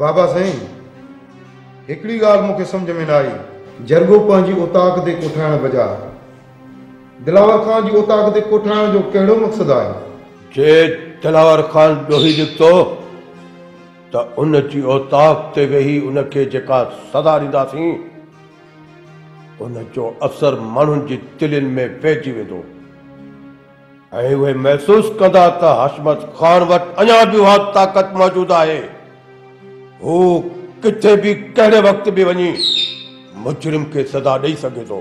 बाबा साईं, हिकिड़ी ॻाल्हि मूंखे सम्झ में न आई। जरगो पंहिंजी औताक ते कोठाइण बजाय दिलावर खान जी औताक ते कोठाइण जो कहिड़ो मक़सदु आहे? जे दिलावर खान ॾोही निकितो त उन जी औताक ते वेही उनखे जेका सदा ॾींदासीं उन जो असर माण्हुनि जी दिलनि में पइजी वेंदो ऐं उहे महसूस कंदा त हशमत खान वटि अञा बि उहा ताक़त मौजूदु आहे। हू किथे भी कहिड़े वक़्त भी वञी मुजरिम खे सदा ॾेई सघे थो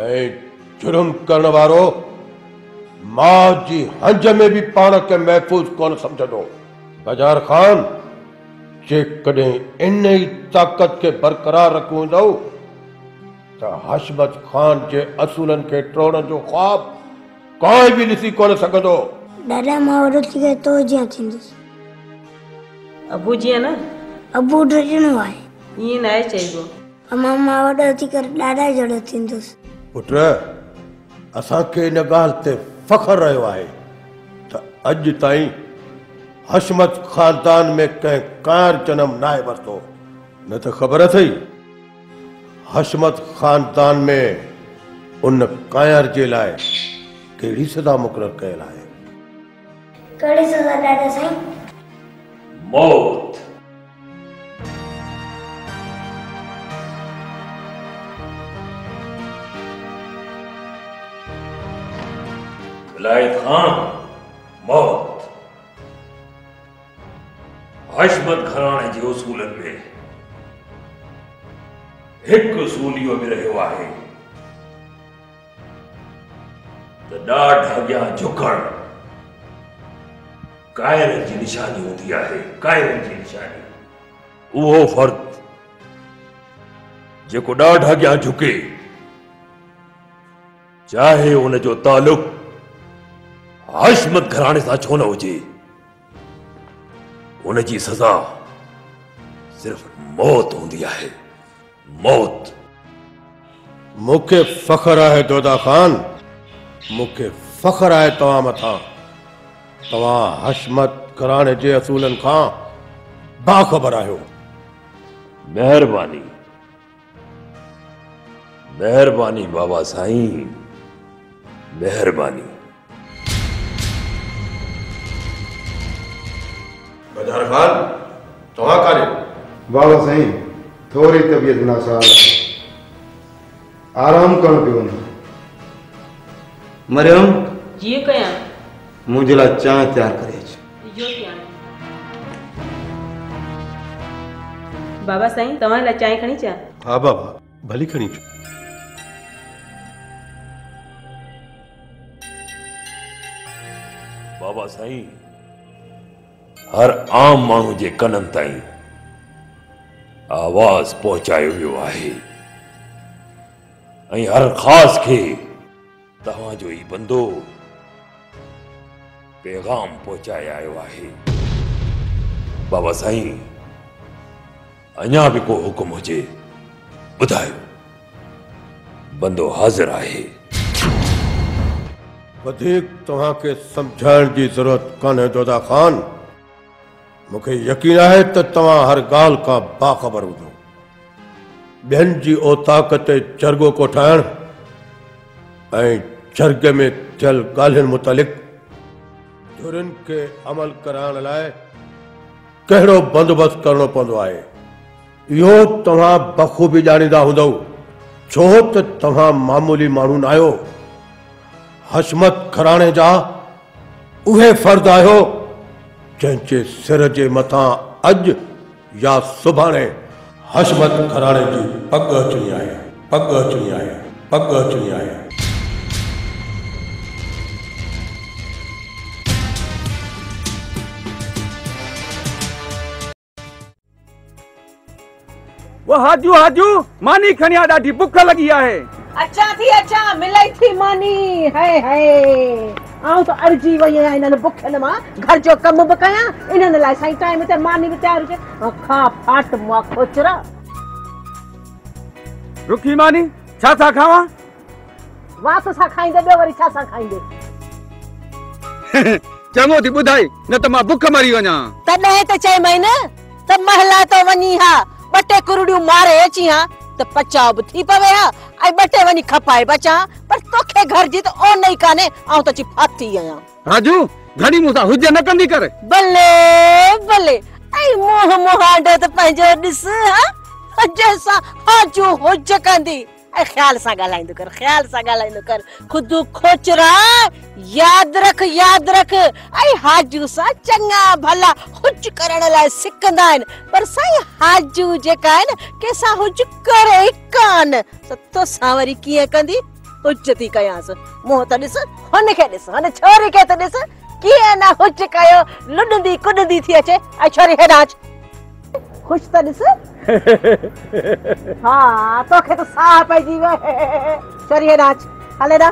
ऐं जुर्म करण वारो मां जी हंज में भी पाण खे महफ़ूज़ कोन समझंदो। बजार खान, जेकॾहिं इन ई ताक़त खे बरक़रार रखूं हूंदो त हशमत खान जे असूलनि खे टोड़ण जो ख़्वाब कोई भी ॾिसी कोन सघंदो। दादा मां वॾो थी करे तो जीअं थींदुसि। अबू जीअं न? अबू ड्रजणो आहे। ईअं न आहे चइबो। मां वॾो थी करे ॾाढा जहिड़ो थींदुसि। पुट, असांखे इन ॻाल्हि ते फ़ख्रु रहियो आहे त अॼु ताईं हशमत ख़ानदान में कंहिं कायर जनम नाहे वरितो। न त ख़बर अथई हशमत ख़ानदान में उन कायर जे लाइ कहिड़ी सज़ा मुक़ररु कयल आहे? कहिड़ी सज़ा दादा साईं? मौत। विलायत खान, मौत। हशमत घराणे जे उसूलनि में हिकु उसूल इहो बि रहियो आहे त ॾाढ अॻियां झुकण कायरनि जी निशानी हूंदी आहे। कायरनि जी निशानी उहो फर्द जेको ॾाढ अॻियां झुके, चाहे उन जो तालुक हशमत घराणे सां छो न हुजे, उन जी सज़ा सिर्फ मौत हूंदी आहे। मौत। मूंखे फ़ख्रु आहे दोदा खान, मूंखे फ़ख्रु आहे तव्हां मथां। तव्हां हशमत घराणे जे असूलनि खां बाख़बर आहियो। महिरबानी, महिरबानी बाबा साईं, महिरबानी। बजार खान, तव्हां काॾे? बाबा साईं, थोरी तबियत नासाज़ आहे, आराम करणु पियो वञे। मरियम, जीअं कयां? मुंहिंजे लाइ चांहि तयारु करे अच। जो कयां? बाबा साईं, तव्हां लाइ चांहि खणी अचां? हा बाबा, भली खणी अचो। बाबा साईं, हर आम माण्हू जे कननि ताईं आवाज़ पहुचायो वियो आहे ऐं हर ख़ास खे तव्हांजो ई बंदो पैगाम पहुचाए आयो आहे। बाबा साईं, अञा भी को हुकुम हुजे ॿुधायो, बंदो हाज़िर आहे। वधीक तव्हांखे सम्झाइण जी ज़रूरत कान्हे दोदा खान। मूंखे यकीन आहे त तव्हां हर ॻाल्हि खां बाख़बर हूंदो। ॿियनि जी औताक ते जरगो कोठाइण ऐं जरगे में थियल ॻाल्हियुनि मुतालिक़ धुरियुनि खे अमल कराइण लाइ कहिड़ो बंदोबस्तु करणो पवंदो आहे, इहो तव्हां बख़ूबी ॼाणींदा हूंदव, छो त तव्हां मामूली माण्हू न आहियो। हशमत घराणे जा उहे फर्द आहियो जंहिंजे सिर जे मथां अॼु या सुभाणे हशमत घराणे जी पग अचणी आहे, पग अचणी आहे, पग अचणी आहे। वो हाजू हाजू मानी खणी आ, ॾाढी बुख लगी आहे। अच्छा थी, अच्छा मिलाई थी मानी। हाय हाय, आऊं तो अर्जी वई आहियां इन्हनि बुखियुनि मां घर जो कम बि कयां, इन्हनि लाइ साईं टाइम ते मानी बि तयारु हुजे। अखा फाट मुआ खोचरा। रुखी मानी छा था खावां? वात सां खाईंदे, ॿियो वरी छा सां खाईंदे? चङो थी ॿुधाई, न त मां बुख मरी वञा। तॾहिं त चई मई न त महला तो वनी हा बटे कुरड़ियूं मारे अची हा त पचाव भी थी पवे हा आई बटे वनी खपाए बचा पर तोखे घर जी तो ओ नहीं काने आऊं तो ची फाती आया राजू घणी मूंसां हुज न कंदी कर भले भले आई मोह मोहांडो त पंहिंजो ॾिस हा जैसा हाजू हुज कंदी ऐ ख्याल सां ॻाल्हाईंदो कर खुद खोचरा याद रख ऐं हाजू सां चङा भला हुज करण लाइ सिकंदा आहिनि पर साईं हाजू जेका आहे न कंहिंसां हुज करे कान त तोसां वरी कीअं कंदी हुज थी कयांसि मुंहुं त ॾिस हुनखे ॾिस हुन छोरी खे त ॾिस कीअं न हुज कयो लुॾंदी कुॾंदी थी अचे ऐं छोरी हेॾां अच खुश त ॾिस हाँ तोखे तो साह पइजी वे छोरी हेॾां अच हल हेॾां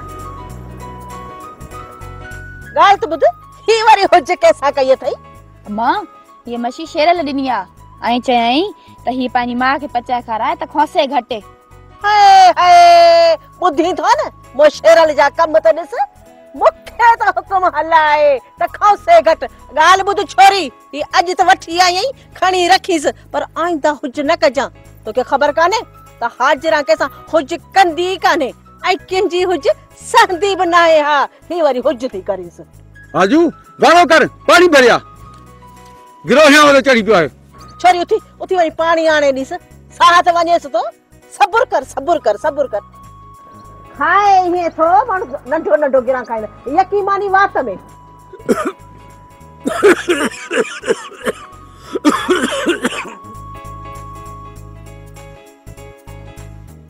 ॻाल्हि त ॿुध ही वरी हुज कंहिंसां कई अथई मां ये मछी शेरल ॾिनी आहे ऐं चयईं त ही पंहिंजी माउ खे पचाए खाराए त खौसे घटे हाय हाय ॿुधी थो न मो शेरल जा कम त ॾिस मूंखे त हुकुम हलाए त खौसे घट ॻाल्हि ॿुध छोरी ही अॼु त वठी आई आहीं खणी रखीस पर आईंदा हुज न कजां तोखे ख़बर काने त हाजिरा कंहिंसां हुज कंदी काने ऐं कंहिंजी हुज सहंदी बि न आहे हा ही वरी हुज थी करीस राजू गानो कर पानी भरिया गिरोहियां वाले चढ़ी पियो आहे छोरी उथी वरी पानी आणे ॾिस साह त वञेसि तो सब्र कर खाए हे थो माण्हू नंढो नंढो गिरा खाईंदा यकी मानी वात में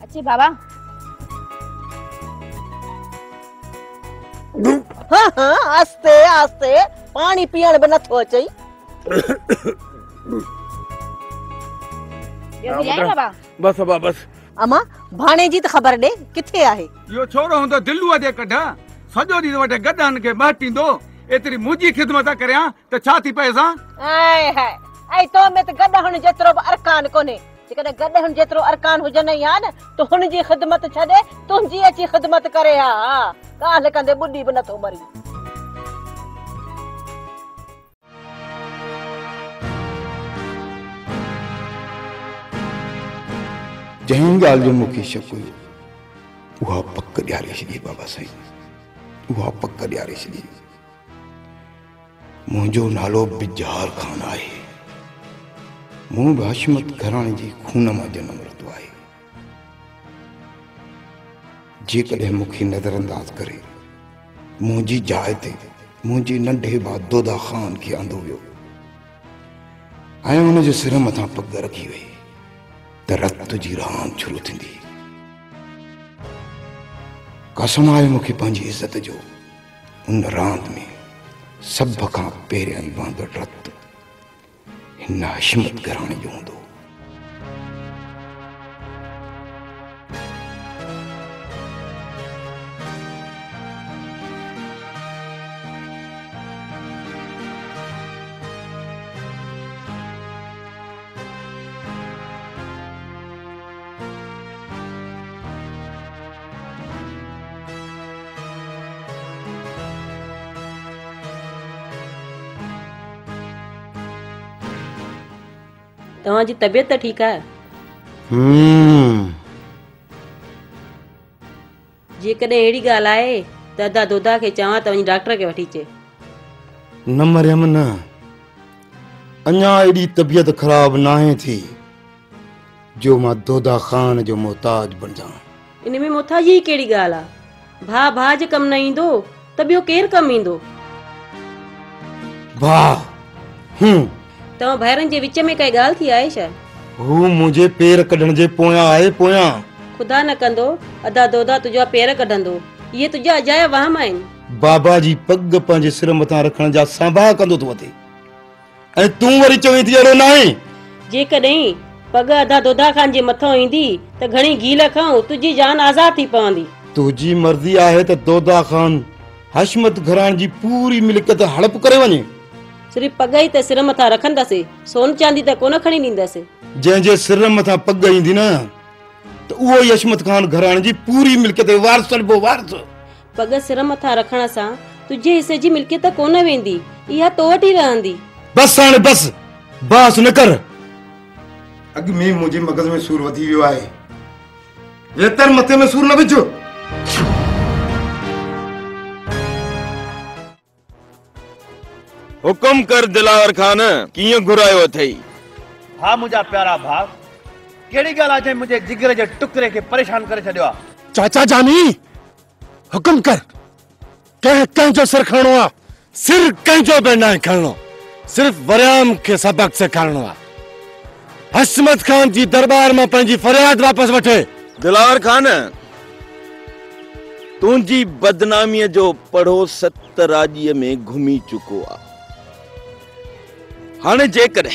अच्छे बाबा हाँ आस्ते आस्ते पानी पीअण बि नथो अचई बाबा बस अमा भाणे जी त ख़बर ॾे किथे आहे यो छोरो हूंदो दिल्लूअ जे कढा सॼो ॾींहुं वटि गॾनि खे बाटींदो एतिरी मुंहिंजी ख़िदमत करियां त छा थी पए सां ऐं हाय ऐं तो में त गॾहण जेतिरो बि अरकान कोन्हे जेकॾहिं गॾहण जेतिरो अरकान हुजनि हा न त हुनजी ख़िदमत छॾे तुंहिंजी अची ख़िदमत करे हा ॻाल्हि कंदे ॿुॾी बि नथो मरी जंहिं ॻाल्हि जो मूंखे शक हुयो उहा पक ॾियारे छॾी बाबा साईं उहा पक ॾियारे छॾी मुंहिंजो नालो बिजार ख़ान आहे मूं बि हाशिमत घराणे जी खून मां जनम वरितो आहे जेकॾहिं मूंखे नज़रअंदाज करे मुंहिंजी जाइ ते मुंहिंजे नंढे भाउ दोदा ख़ान खे आंदो वियो ऐं हुनजे सिर मथां पग रखी वई त रत जी रांदि शुरू थींदी कसम आहे मूंखे पंहिंजी इज़त जो उन रांदि में सभ खां पहिरियां ई वांदड़ रत हिन हाशिमत घराणे जो हूंदो तव्हांजी तबियत त ठीकु आहे जेकॾहिं अहिड़ी ॻाल्हि आहे त अदा दोदा खे चवां त वञी डॉक्टर खे वठी अचे न मरियम न अञा एॾी तबियत ख़राब नाहे थी जो मां दोदा ख़ान जो मोहताज बणिजां इन में मोहताजी जी कहिड़ी ॻाल्हि आहे भाउ जे कमु न ईंदो त ॿियो केरु कमु ईंदो तव्हां भाइरनि जे विच में काई ॻाल्हि थी आहे छा हू मुंहिंजे पेर कढण जे पोयां आहे पोयां खुदा न कंदो अदा दोदा तुंहिंजा पेर कढंदो इहे तुंहिंजा अजाया वहम आहिनि बाबा जी पग पंहिंजे सिर मथां रखण जा संभाह कंदो थो वठे ऐं तूं वरी चवीं थी अहिड़ो न आहे जेकॾहिं पग अदा दोदा खान जे मथां ईंदी त घणी गील खां तुंहिंजी जान आज़ाद थी पवंदी तुंहिंजी मर्ज़ी आहे त दोदा ख़ान हाशिमत घराणे जी पूरी मिल्कियत हड़प करे वञे सिर्फ़ पग ई त सिर मथां रखंदासीं सोन चांदी त कोन खणी ॾींदासीं जंहिंजे सिर मथां पग ईंदी न त उहो ई हाशिमत खान घराणे जी पूरी मिल्कियत वारिस चइबो वारिस पग सिर मथां रखण सां तुंहिंजे हिसे जी मिल्कियत कोन वेंदी इहा तो वटि ई रहंदी बस हाणे बस बास न कर अग में मुझे मगज में सूर वधी वियो आहे। वेतर मथे में सूर न विझो। हुकुम कर दिलावर खान, किए घुरायो अथई? हाँ मुझा प्यारा भाव, केड़ी गल आज मुझे जिगर जे टुकड़े के परेशान करे छड़ियो। चाचा जानी हुकुम कर। कह जो सिर खणो आ, सिर कंजो बे ना खणो, सिर्फ वरियाम के सबक से खणो आ। हसमत खान जी दरबार में पंजी फरियाद वापस वठे। दिलावर खान, तुंजी बदनामी जो पढ़ो सत राज्य में घूमी चुको आ। हाने जेकर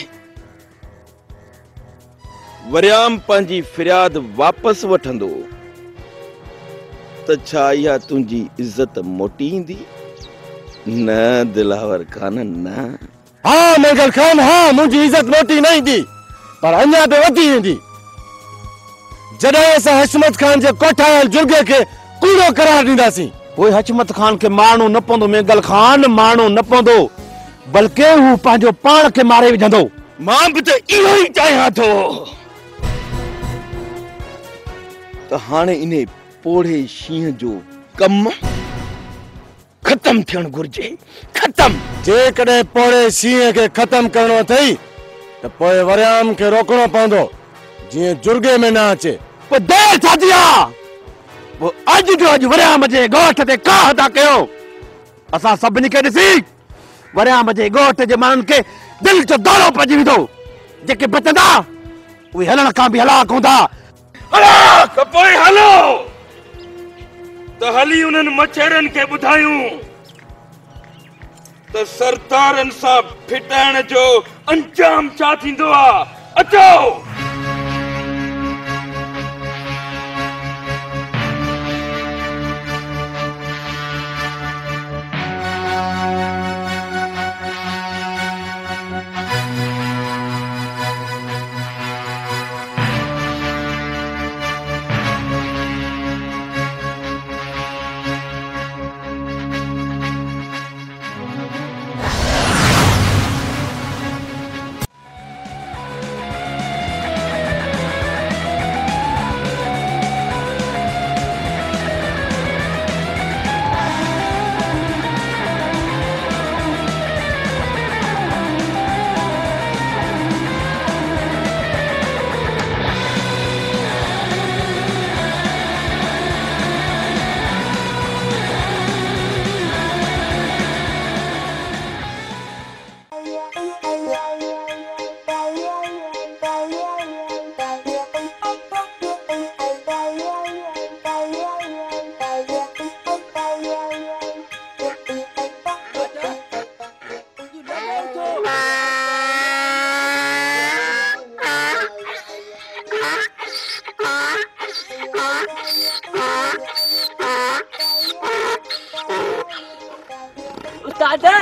वरियाम पंजी फरियाद वापस वठंदो त छा इहा तुंजी इज्जत मोटी इंदी? न दिलावर खान न। हाँ मंगल खान, हाँ मुझी इज्जत मोटी नहीं दी, पर अन्या बे वधी इंदी। जॾहिं असां हशमत खान जे कोठायल जुर्गे के कूड़ो करार दींदासीं। ओए हशमत खान के मारणो न पवंदो मेंगल खान, मारणो न पवंदो, बल्कि हू पंहिंजो पाण के मारे विझंदो। मां भी तो इहो ही चाहियां थो। त हाणे इने पोड़े शींह जो कम खत्म थियण घुर्जे, खत्म। जेकॾहिं पोड़े शींह के खत्म करणो अथई त पोइ वरियाम के रोकणो पवंदो, जीअं जुर्गे में न अचे। पोइ देर छा थी आ? वो अॼु जो अॼु वरियाम जे ॻोठ ते काह था कयो। असां सभिनी खे ॾिसी वरियाम जे ॻोठ जे माण्हुनि खे दिलि जो दौरो पइजी वेंदो। जेके बचंदा उहे हलण खां बि हलाक हूंदा। हलाक पोइ हलो त हली उन्हनि मच्छरनि खे ॿुधायूं त सरदारनि सां फिटाइण जो अंजाम छा थींदो आहे। अचो। दादा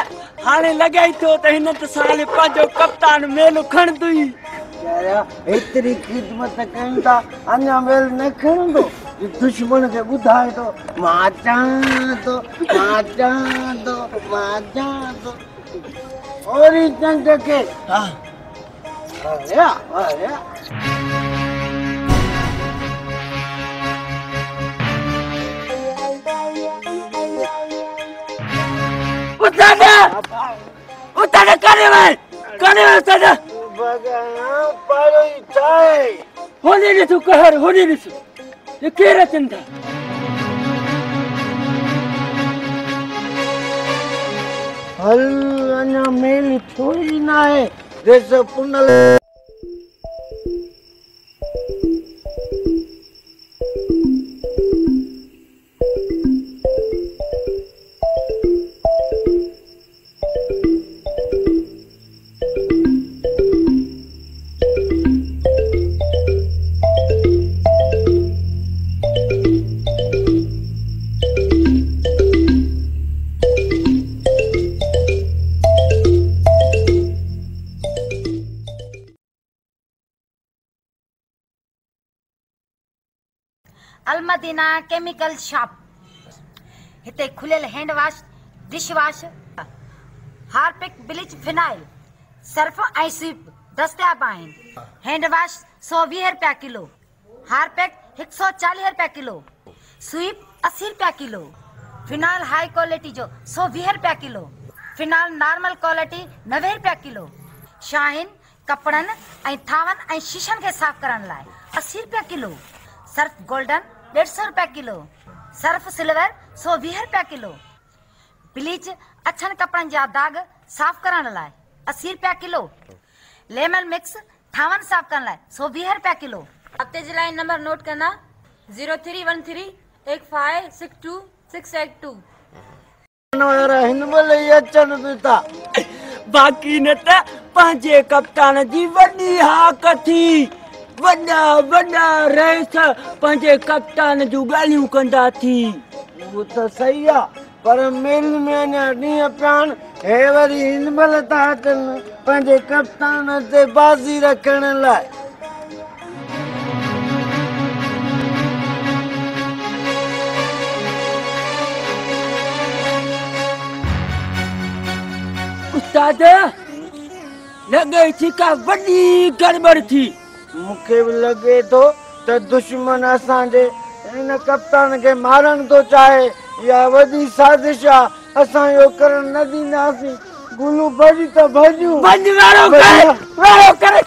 हाणे लॻाई थो त हिन त साले पंहिंजो कप्तान मेल खणंदुई। एतिरी ख़िदमत कयूं था, अञा मेल न खणंदो? दुश्मन खे ॿुधाए थो मां चाहां थो, मां चाहां थो, मां चाहां थो। ओरी चंड खे अरे अरे उतारे करे में उतारे भगवान पारो ही चाहे होने दे तू कहर होने दे तू ये केरा चंदा हल अना मेल थोड़ी ना है जैसे पुनल अलमदीना केमिकल शॉप हिते खुलियल hand wash, dish wash, Harpic, bleach, phenyl, Surf ऐं स्वीप दस्तियाब आहिनि। हैंड वॉश 120 रुपया किलो, हारपिक 140 रुपया किलो, स्वीप 80 रुपया किलो, फिनाइल हाई क्वालिटी जो 120 रुपया किलो, फिनाइल नॉर्मल क्वालिटी 90 रुपया किलो, शाहीन कपड़न ऐं थावन ऐं शीशन के साफ करण लाइ 80 रुपया किलो, सर्फ गोल्डन 150 रुपया किलो, सर्फ सिल्वर 120 रुपया किलो, ब्लीच अछन कपड़न जा दाग साफ करण लाइ 80 रुपया किलो, लेमन मिक्स थावन साफ करण लाइ 120 रुपया किलो। हफ्ते जे लाइ नंबर नोट करना 03138562 बाक़ी न त पंहिंजे कप्तान जी वॾी हाक थी। वॾा वॾा रेस पंहिंजे कप्तान जूं ॻाल्हियूं कंदा थी। वो तो सही है, पर मेल में अञा ॾींहं पिया आहिनि, हे वरी हिन महिल था अचनि पंहिंजे कप्तान ते बाज़ी रखण लाइ। उस्ताद लॻे थी का वॾी गड़बड़ थी। मूंखे बि लॻे थो त दुश्मन असांजे हिन कप्तान खे मारण थो चाहे। या वॾी साज़िश आहे, असां इहो करण न ॾींदासीं। गुलू भॼ त भॼूं। भॼ वारो करे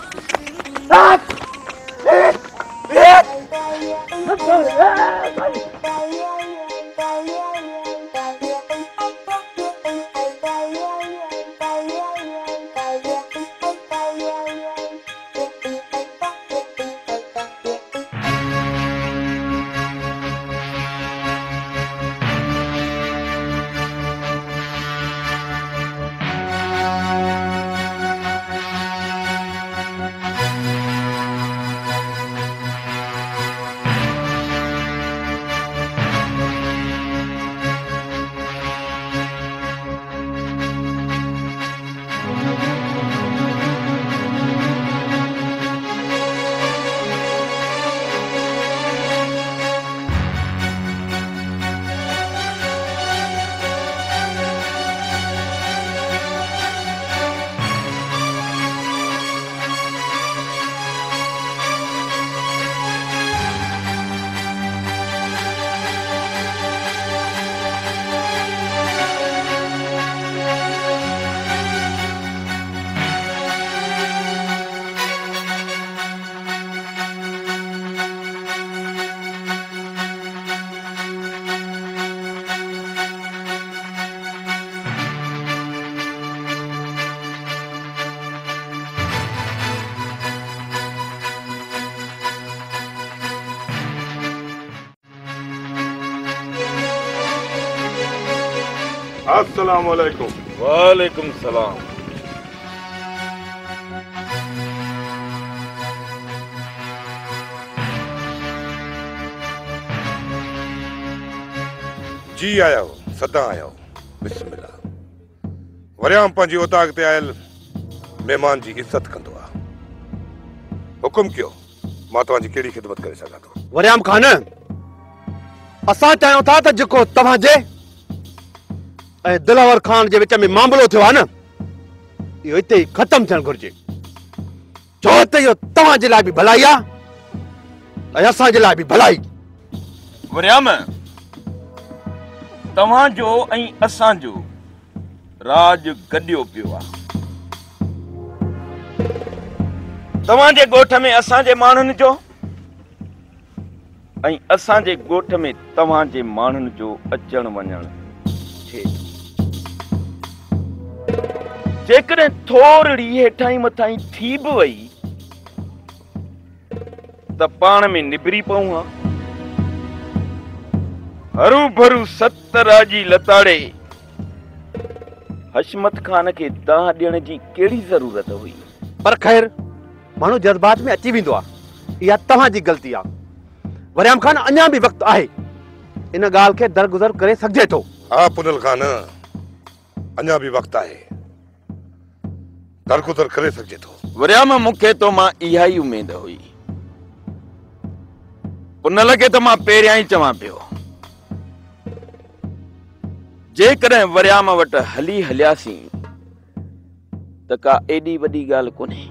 अस्सलाम वालेकुम। वालेकुम सलाम। जी आया हो, सदा आया हो। बिस्मिल्लाह। वरियाम पंहिंजी ओताक ते आयल मेहमान जी इज्जत कंदो आहे। हुकुम कयो, मां तव्हांजी कहिड़ी ख़िदमत करे सघां थो? वरियाम खान, असां चाहियूं था त जेको तव्हांजे ऐं दिलावर खान जे विच में मामलो थियो आहे न, इहो हिते ई ख़तम थियणु घुरिजे। छो त इहो तव्हांजे लाइ बि भलाई आहे ऐं असांजे लाइ बि भलाई। वरियाम, तव्हांजो ऐं असांजो राज गॾियो पियो आहे। तव्हांजे ॻोठ में असांजे माण्हुनि जो ऐं असांजे ॻोठ में तव्हांजे माण्हुनि जो अचण वञण थिए। जेकॾहिं थोरी हेठाई मथाई थी बि वई त पाण में निबिरी पऊं हा। हरू भरू 70 राजी लताड़े हशमत खान खे दाह ॾियण जी कहिड़ी ज़रूरत हुई? पर ख़ैर, माण्हू जज़्बात में अची वेंदो आहे। इहा तव्हांजी ग़लती आहे। वरियाम खान, अञा बि वक़्तु आहे, इन ॻाल्हि खे दरगुज़र करे सघिजे थो। हा पुनल खान, अञा बि वक़्तु आहे, दरगुज़र करे सघिजे थो। वरियाम, मूंखे तो मां इहा ई उमेद हुई। पुनल खे त मां पहिरियां ई चवां पियो, जेकॾहिं वरियाम वटि हली हलियासीं त का एॾी वॾी ॻाल्हि कोन्हे।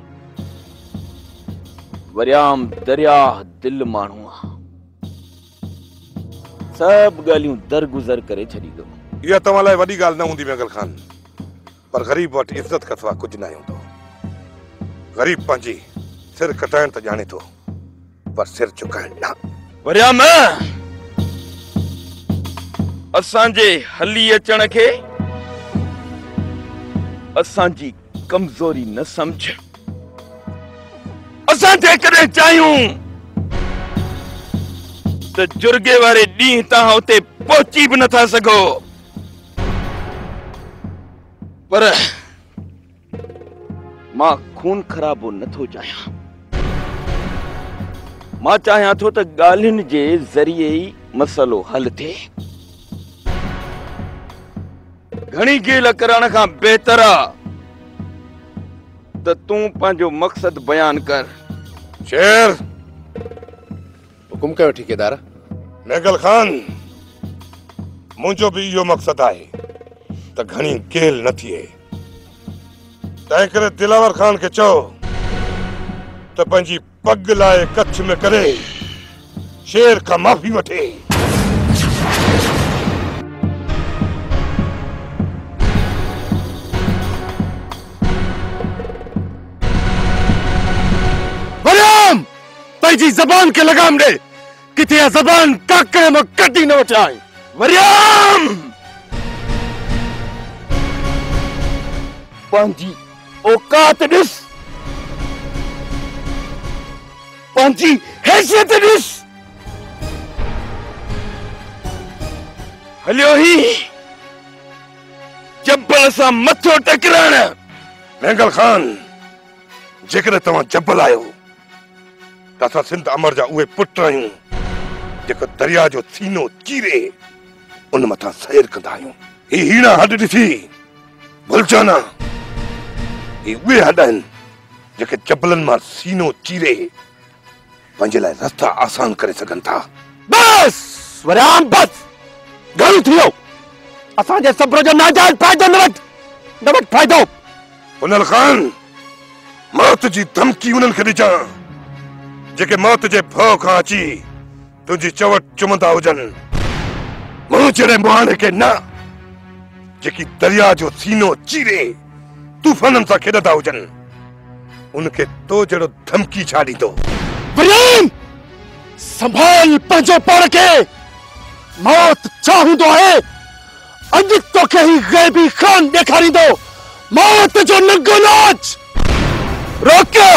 वरियाम दरिया दिल माण्हू आहे, सब ॻाल्हियूं दरगुज़र करे छॾींदो। इहा तव्हां लाइ वॾी ॻाल्हि न हूंदी मेगल खान, पर ग़रीब वटि इज़त खां सवाइ कुझु न हूंदो। ग़रीब पंहिंजी सिर कटाइण त ॼाणे थो, पर सिर झुकाइण न। वरियाम असांजे हली अचण खे असांजी कमज़ोरी न समझ। असां जेकॾहिं चाहियूं त जुर्गे वारे ॾींहुं तव्हां उते पहुची बि नथा सघो, पर मां खून ख़राबो नथो चाहियां। मां चाहियां थो त ॻाल्हियुनि जे ज़रिए ई मसइलो हल थिए। घणी गेल करण खां बहितर आहे त तूं पंहिंजो मक़सद बयान कर। शेर हुकुम कयो ठेकेदार। मेगल खान, मुंहिंजो बि इहो मक़सद आहे त घणी गेल न थिए। तंहिं करे दिलावर खान खे चओ त पंहिंजी पग लाइ कच्छ में करे शेर खां माफ़ी वठे। वरियाम पंहिंजी ज़बान खे लगाम ॾे, किथे इहा ज़बान काके मां कढी न वठाए। वरियाम पंहिंजी औकात ॾिस, पंहिंजी हैसियत ॾिस। हलियो ही जब्बल सां मथो टकराइण। मेगल खान, जेकॾहिं तव्हां जब्बल आहियो त असां सिंध अमर जा उहे पुट आहियूं जेको दरिया जो सीनो चीरे उन मथां सैर कंदा आहियूं। ही हीणा हॾ ॾिसी भुलिजो न, ही उहे हॾ आहिनि जेके जबलनि मां सीनो चीरे पंहिंजे लाइ रस्ता आसान करे सघनि था। बस वरियाम बस, घणो थियो। असांजे सब्र जो नाजायज़ फ़ाइदो न वठ फ़ाइदो। हुनल खान, मौत जी धमकी उन्हनि खे ॾिजां जेके मौत जे भउ खां अची तुंहिंजी चवट चुमंदा हुजनि। मूं जहिड़े मुहाणे खे न, जेकी दरिया जो सीनो चीरे तूफ़ाननि सां खेॾंदा हुजनि, उनखे तो जहिड़ो धमकी छा ॾींदो। वरियाम संभाल पंहिंजे पाण खे। मौत छा हूंदो आहे अॼु तोखे ही ग़ैबी खान ॾेखारींदो। मौत जो नंगो नाच रोकियो।